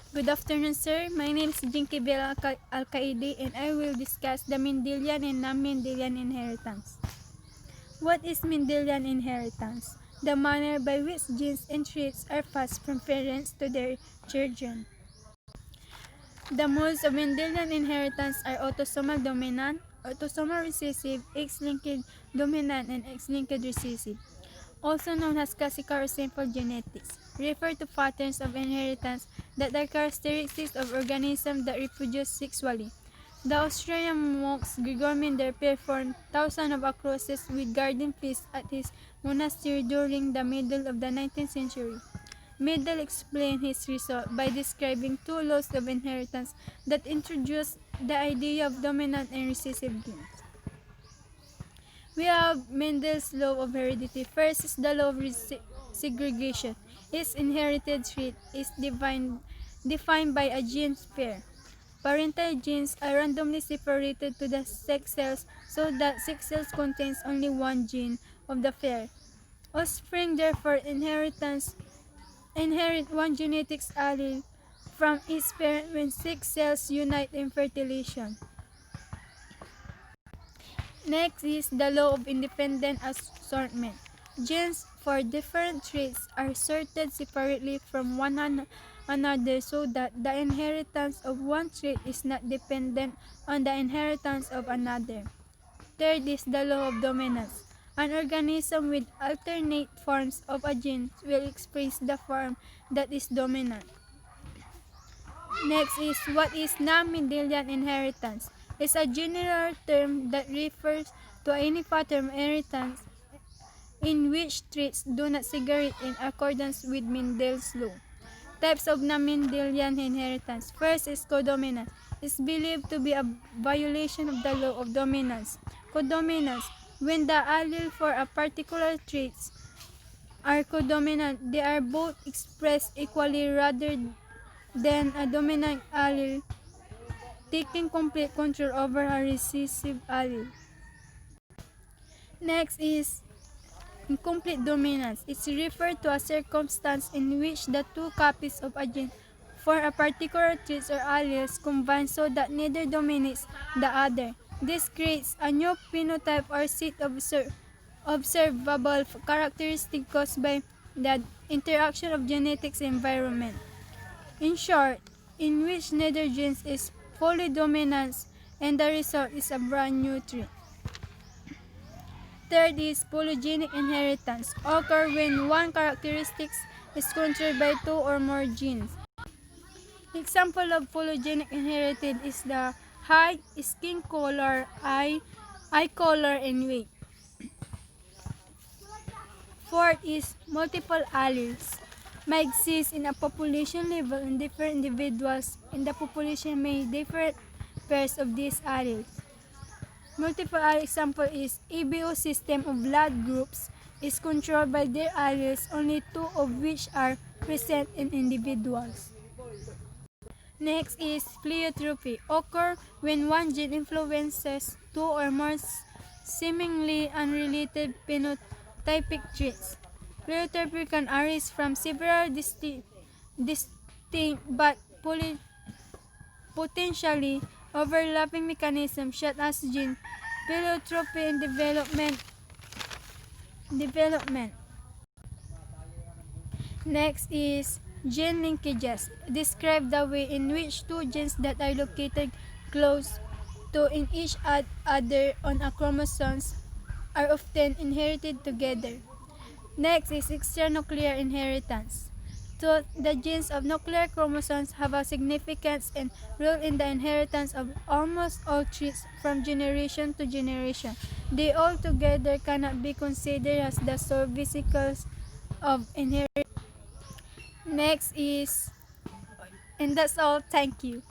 Good afternoon, sir. My name is Jinky Alcaide, and I will discuss the Mendelian and Non-Mendelian Inheritance. What is Mendelian Inheritance? The manner by which genes and traits are passed from parents to their children. The modes of Mendelian inheritance are autosomal dominant, autosomal recessive, X-linked dominant, and X-linked recessive. Also known as classical or simple genetics, refer to patterns of inheritance that are characteristics of organisms that reproduce sexually. The Australian monks Gregor Mendel performed thousands of acrosses with garden feasts at his monastery during the middle of the 19th century. Mendel explained his result by describing two laws of inheritance that introduced the idea of dominant and recessive genes. We have Mendel's law of heredity. First is the law of segregation. Each inherited trait is defined by a gene pair. Parental genes are randomly separated to the sex cells so that sex cells contains only one gene of the pair. Offspring therefore inherit one genetic allele from each parent when sex cells unite in fertilization. Next is the law of independent assortment. Genes for different traits are sorted separately from one another so that the inheritance of one trait is not dependent on the inheritance of another. Third is the law of dominance. An organism with alternate forms of a gene will express the form that is dominant. Next is what is non-mendelian inheritance. It's a general term that refers to any pattern of inheritance in which traits do not segregate in accordance with Mendel's law. Types of non-mendelian inheritance. First is codominance. It's believed to be a violation of the law of dominance. Codominance. When the allele for a particular trait are codominant, they are both expressed equally rather than a dominant allele taking complete control over a recessive allele. Next is incomplete dominance. It's referred to a circumstance in which the two copies of a gene for a particular trait or alleles combine so that neither dominates the other. This creates a new phenotype or set of observable characteristics caused by the interaction of genetics and environment. In short, in which neither gene is fully dominant and the result is a brand new trait. Third is polygenic inheritance, occur when one characteristic is controlled by two or more genes. Example of polygenic inherited is the height, skin color, eye color, and weight. Fourth is multiple alleles. May exist in a population level and different individuals in the population may different pairs of these alleles. Multiple allele example is ABO system of blood groups is controlled by their alleles, only two of which are present in individuals. Next is pleiotropy, occur when one gene influences two or more seemingly unrelated phenotypic traits. Pleiotropy can arise from several distinct but potentially overlapping mechanisms such as gene pleiotropy and development. Next is gene linkages. Describe the way in which two genes that are located close to each other on a chromosomes are often inherited together. Next is extranuclear inheritance. So the genes of nuclear chromosomes have a significance and role in the inheritance of almost all traits from generation to generation. They all together cannot be considered as the sole vesicles of inheritance. Next is, and that's all. Thank you.